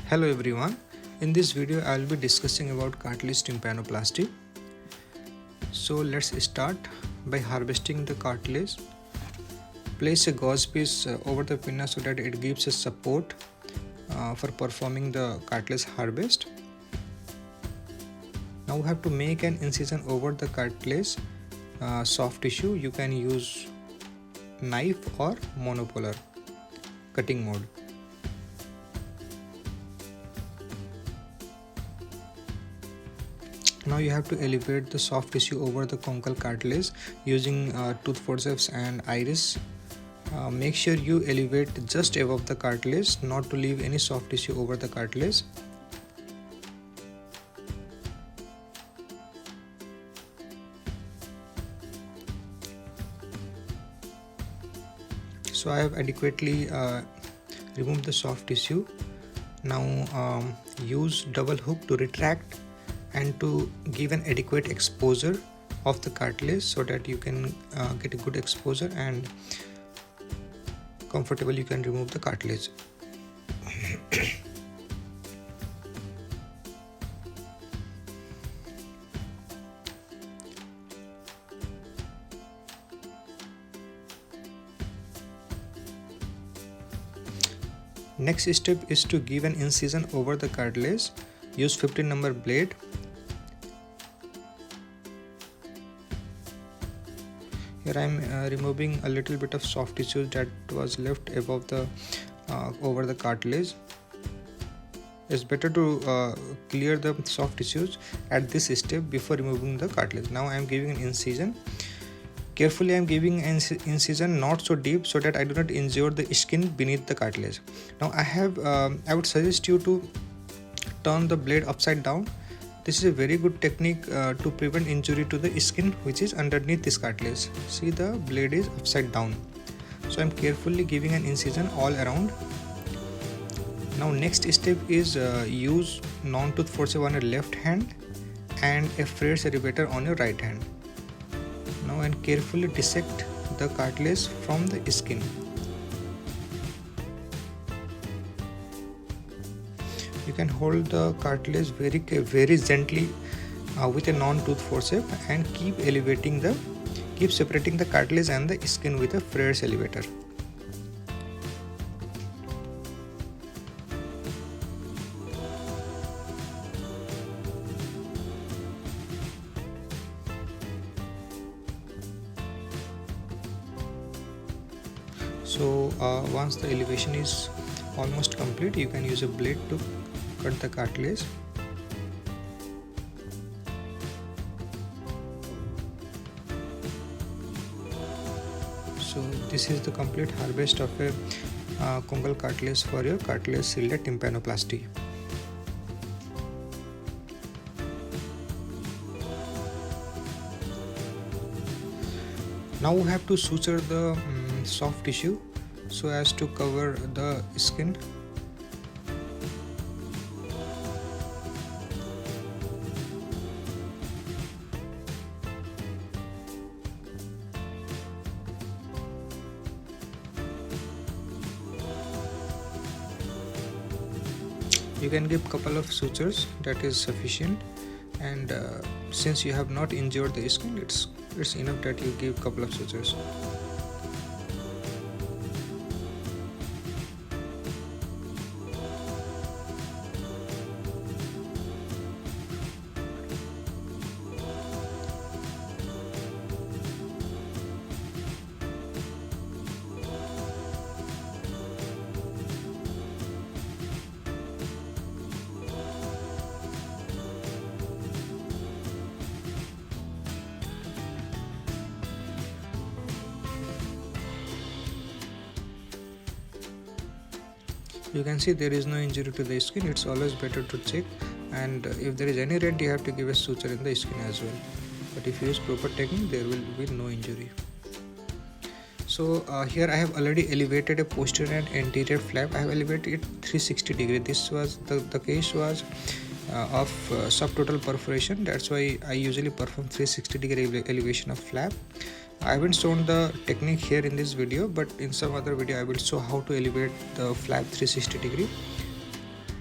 Hello everyone, in this video I will be discussing about cartilage tympanoplasty. So let's start by harvesting the cartilage. Place a gauze piece over the pinna so that it gives us support for performing the cartilage harvest. Now we have to make an incision over the cartilage soft tissue. You can use knife or monopolar cutting mode. Now you have to elevate the soft tissue over the conchal cartilage using tooth forceps and iris. Make sure you elevate just above the cartilage, not to leave any soft tissue over the cartilage. So I have adequately removed the soft tissue. Now use double hook to retract and to give an adequate exposure of the cartilage so that you can get a good exposure and comfortably you can remove the cartilage. Next step is to give an incision over the cartilage. Use 15 number blade. Here I am removing a little bit of soft tissue that was left above the over the cartilage. It's better to clear the soft tissues at this step before removing the cartilage. Now I am giving an incision. Carefully I am giving an incision not so deep so that I do not injure the skin beneath the cartilage. Now I would suggest you to turn the blade upside down. This is a very good technique to prevent injury to the skin which is underneath this cartilage. See, the blade is upside down. So I am carefully giving an incision all around. Now next step is use non-tooth forceps on your left hand and a fresh elevator on your right hand. Now and carefully dissect the cartilage from the skin. You can hold the cartilage very gently with a non-tooth forceps and keep separating the cartilage and the skin with a fresh elevator. So once the elevation is almost complete, you can use a blade to cut the cartilage. So this is the complete harvest of a conchal cartilage for your cartilage shielded tympanoplasty. Now we have to suture the soft tissue so as to cover the skin. You can give couple of sutures, that is sufficient, and since you have not injured the skin, it's enough that you give couple of sutures. You can see there is no injury to the skin. It's always better to check, and if there is any red, you have to give a suture in the skin as well. But if you use proper technique, there will be no injury. So here I have already elevated a posterior and anterior flap. I have elevated it 360 degree. This was the case was of subtotal perforation. That's why I usually perform 360 degree elevation of flap. I haven't shown the technique here in this video, but in some other video I will show how to elevate the flap 360 degree.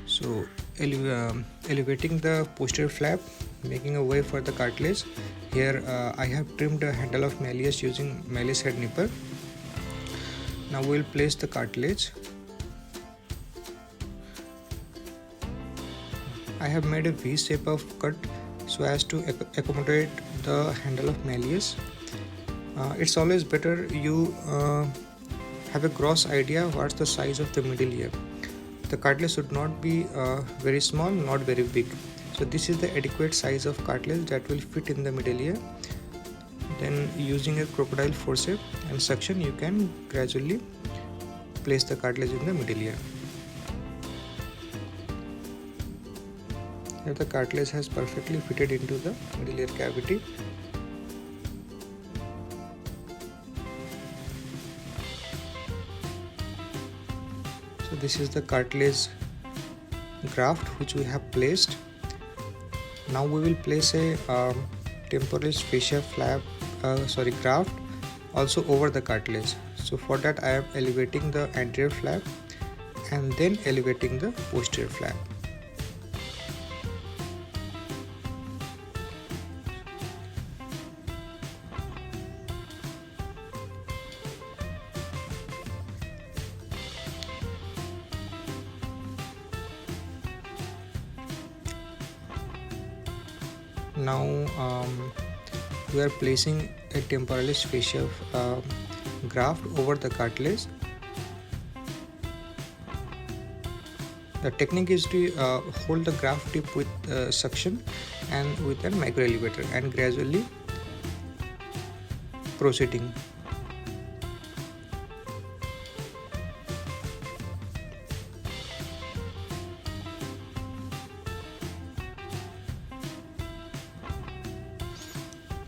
So So elevating the posterior flap, making a way for the cartilage. Here I have trimmed the handle of malleus using malleus head nipper. Now we will place the cartilage. I have made a V shape of cut so as to accommodate the handle of malleus. It's always better you have a gross idea what's the size of the middle ear. The cartilage should not be very small, not very big. So this is the adequate size of cartilage that will fit in the middle ear. Then using a crocodile forceps and suction, you can gradually place the cartilage in the middle ear. Here the cartilage has perfectly fitted into the middle ear cavity. So this is the cartilage graft which we have placed. Now we will place a temporalis fascia flap graft also over the cartilage. So for that I am elevating the anterior flap and then elevating the posterior flap. Now we are placing a temporalis fascia graft over the cartilage. The technique is to hold the graft tip with suction and with a micro elevator and gradually proceeding.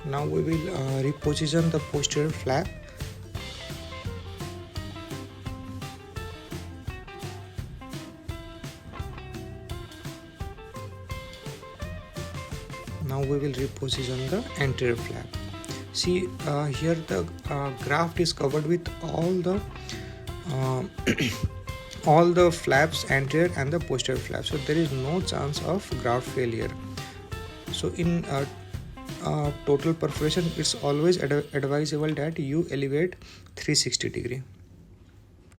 Now we will reposition the posterior flap. Now we will reposition the anterior flap. See here the graft is covered with all the flaps, anterior and the posterior flap. So there is no chance of graft failure. So in total perforation, it's always advisable that you elevate 360 degree.